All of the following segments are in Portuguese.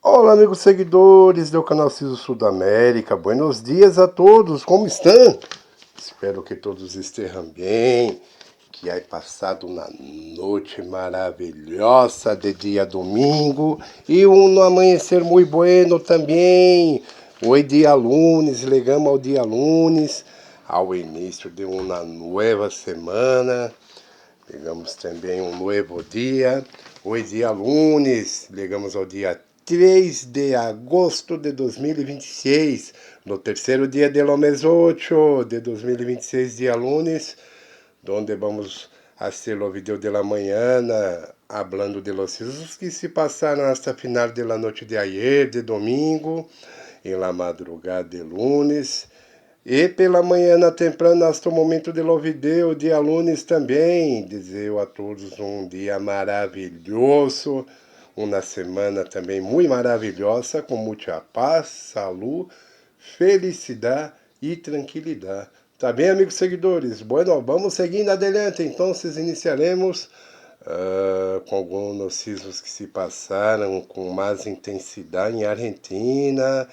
Olá, amigos seguidores do canal Ciso Sudamérica. Buenos dias a todos, como estão? Espero que todos estejam bem, que haya passado uma noite maravilhosa de dia domingo e um amanhecer muito bueno também. Hoje dia lunes, chegamos ao dia lunes, ao início de uma nova semana. Pegamos também um novo dia. Hoje dia lunes, chegamos ao dia 3 de agosto de 2026, no terceiro dia do mês 8 de 2026, dia lunes, onde vamos fazer o vídeo de la mañana, hablando de los hechos que se passaram hasta final de la noite de ayer, de domingo, em la madrugada de lunes. E pela manhã na temprana, hasta o momento de lo video, dia lunes também. Desejo a todos um dia maravilhoso, uma semana também muito maravilhosa, com muita paz, saúde, felicidade e tranquilidade. Tá bem, amigos seguidores? Bueno, vamos seguindo adelante. Então, iniciaremos com alguns notícias que se passaram com mais intensidade em Argentina,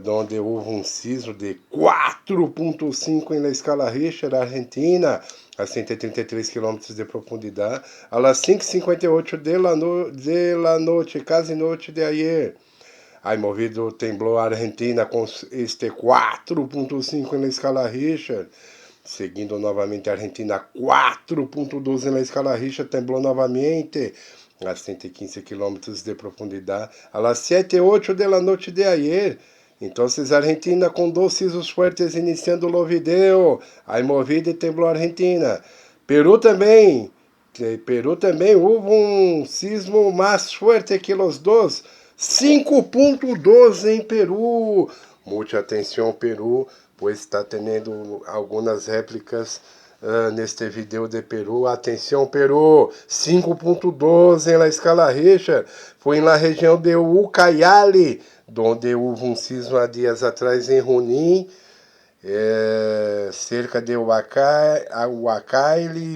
onde houve um sismo de 4.5 na escala Richter, Argentina, a 133 km de profundidade, às 5:58 de la noite, quase noite de ayer. Aí, movido temblou a Argentina com este 4.5 na escala Richter. Seguindo novamente a Argentina, 4.12 na escala Richter, temblou novamente a 115 km de profundidade, a las 7:08 de la noche de ayer. Então, Argentina com dois sismos fortes iniciando o video. Aí, movido e temblou a Argentina. Peru também houve um sismo mais forte que os dois. 5.12 em Peru. Muita atenção, Peru, pois está tendo algumas réplicas neste vídeo de Peru. Atenção, Peru, 5.12 na escala Richter. Foi na região de Ucayali, onde houve um sismo há dias atrás em Junín, cerca de Huacaili,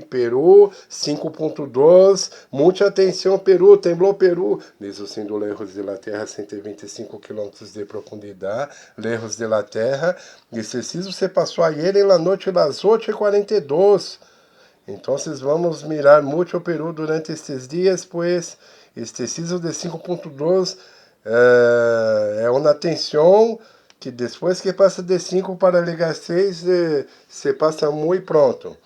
Peru, 5.2. Muita atenção, Peru, temblou Peru. Mesmo sendo lejos de la Terra, 125 km de profundidade, lejos de la Terra. Esse sismo se passou ayer em la noite das 8:42. Então, vamos mirar muito o Peru durante estes dias, pois este sismo de 5.2 é uma atenção que depois que passa de 5 para ligar 6, se passa muito pronto.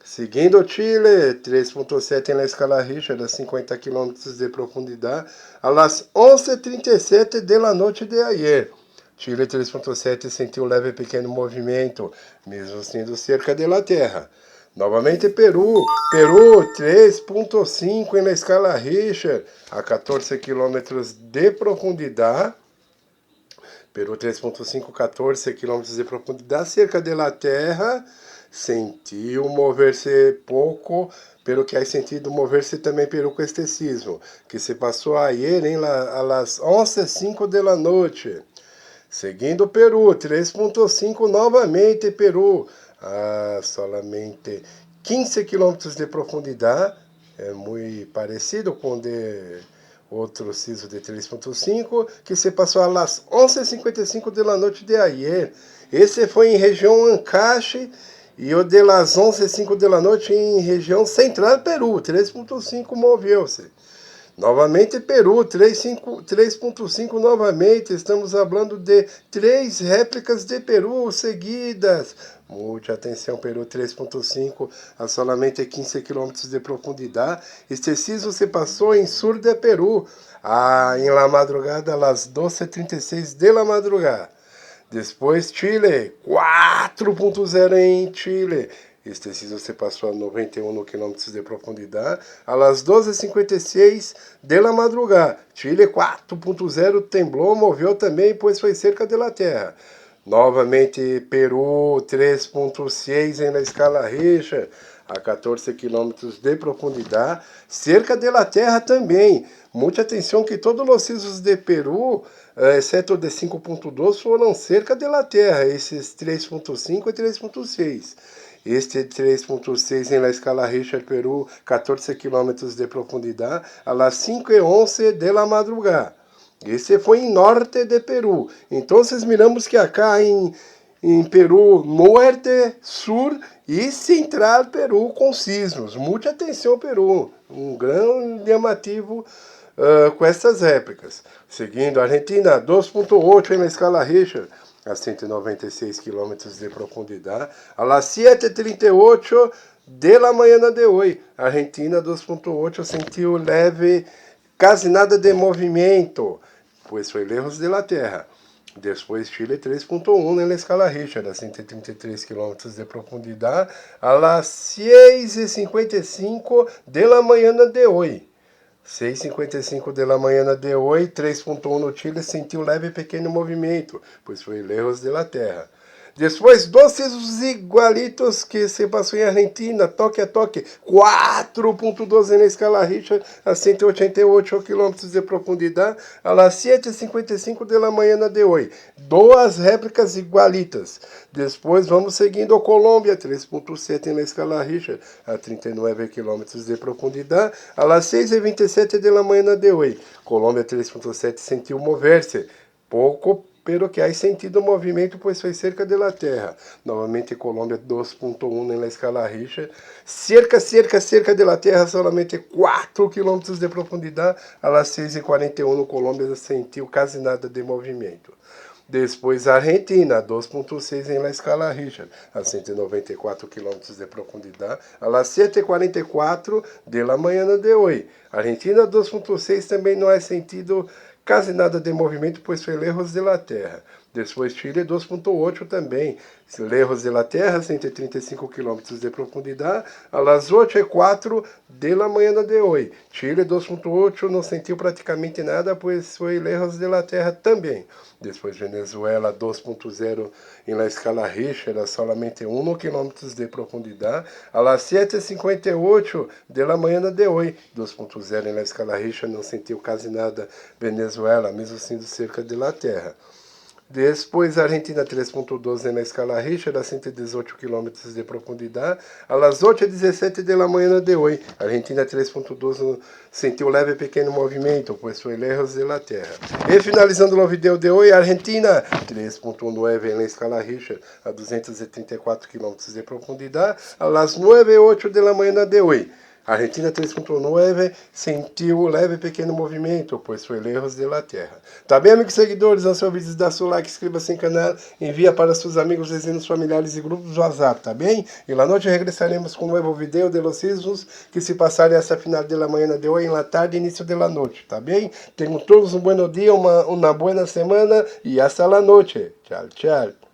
Seguindo Chile, 3.7 na escala Richter, a 50 km de profundidade, às 11:37 da noite de ayer. Chile 3.7 sentiu leve pequeno movimento, mesmo sendo cerca da Terra. Novamente Peru 3.5 na escala Richter, a 14 km de profundidade. Peru 3.5, 14 km de profundidade, cerca da Terra. Sentiu mover-se pouco, pelo que há sentido mover-se também Peru com este sismo, que se passou ayer às 11:05 da noite. Seguindo Peru, 3.5 novamente Peru, a solamente 15 km de profundidade, é muito parecido com o de outro sismo de 3.5, que se passou às 11:55 da noite de ayer. Esse foi em região Ancaxe, e o de las 11:05 da noite em região central Peru, 3.5 moveu-se. Novamente Peru, 3.5 novamente, estamos falando de 3 réplicas de Peru seguidas. Muita atenção, Peru 3.5 a solamente 15 km de profundidade. Este sismo se passou em sul de Peru, em la madrugada, às 12:36 de la madrugada. Depois Chile, 4.0 em Chile. Este sismo se passou a 91 km de profundidade, às 12:56 da madrugada. Chile 4.0 temblou, moveu também, pois foi cerca da Terra. Novamente Peru 3.6 na escala Richter, a 14 km de profundidade, cerca da Terra também. Muita atenção que todos os sismos de Peru, exceto o de 5.2, foram cerca da Terra, esses 3.5 e 3.6. Este 3.6 en la escala Richter, Perú, 14 kilómetros de profundidad, a las 5:11 de la madrugada. Esse foi em norte de Peru. Então, miramos que acá em Peru, norte, sul e central Peru com sismos. Muita atenção, Peru. Um grande chamativo com essas réplicas. Seguindo, Argentina, 2.8 na escala Richter, a 196 quilômetros de profundidade, a las 7:38 de la manhã de hoje. Argentina, 2.8, sentiu leve, quase nada de movimento, pois foi lejos de la Terra. Depois Chile 3.1 na escala Richter, a 133 km de profundidade, a las 6:55 de la manhã de hoje. 6:55 de la manhã de hoje, 3.1 no Chile, sentiu leve pequeno movimento, pois foi lejos de la Terra. Depois, doces igualitos que se passou em Argentina, toque a toque, 4.12 na escala Richter, a 188 km de profundidade, a las 7:55 de la manhã de hoje. Duas réplicas igualitas. Depois, vamos seguindo a Colômbia, 3.7 na escala Richter, a 39 km de profundidade, a las 6:27 de la manhã de hoje. Colômbia 3.7 sentiu mover-se, pouco, pero que há sentido o movimento, pois foi cerca de la Terra. Novamente, Colômbia 2.1 na escala Richter. Cerca de la Terra, solamente 4 km de profundidade. A las 6:41 no Colômbia sentiu quase nada de movimento. Depois, Argentina, 2.6 em la escala Richter, a 194 km de profundidade, a las 7:44 de la manhã de hoje. Argentina, 2.6 também não é sentido quase nada de movimento, pois foi lejos de la Terra. Depois Chile 2.8 também, lejos de la Terra, 135 km de profundidade, a las 8:04 de la manhã de hoje. Chile 2.8 não sentiu praticamente nada, pois foi lejos de la Terra também. Depois Venezuela 2.0 em la escala Richter, a solamente 1 km de profundidade, a las 7:58 de la manhã de hoje. 2.0 em la escala Richter, não sentiu quase nada Venezuela, mesmo sendo cerca de la Terra. Depois, Argentina 3.12 na escala Richter, a 118 km de profundidade, a las 8:17 de la manhã de hoje. Argentina 3.12 sentiu leve pequeno movimento, pois foi lejos de la Terra. E finalizando o vídeo de hoje, Argentina 3.9 na escala Richter, a 234 km de profundidade, a las 9:08 de la manhã de hoje. Argentina 3.9 sentiu leve pequeno movimento, pois foi lejos de la Terra. Tá bem, amigos seguidores? Não se olvide de dar seu like, inscreva-se no canal, envia para seus amigos, vizinhos, familiares e grupos do WhatsApp, tá bem? E na noite regressaremos com um novo vídeo de los sismos que se passarem essa final de la manhã de hoje, em la tarde e início de la noite, tá bem? Tenham todos um bom dia, uma boa semana e hasta la noite. Tchau, tchau.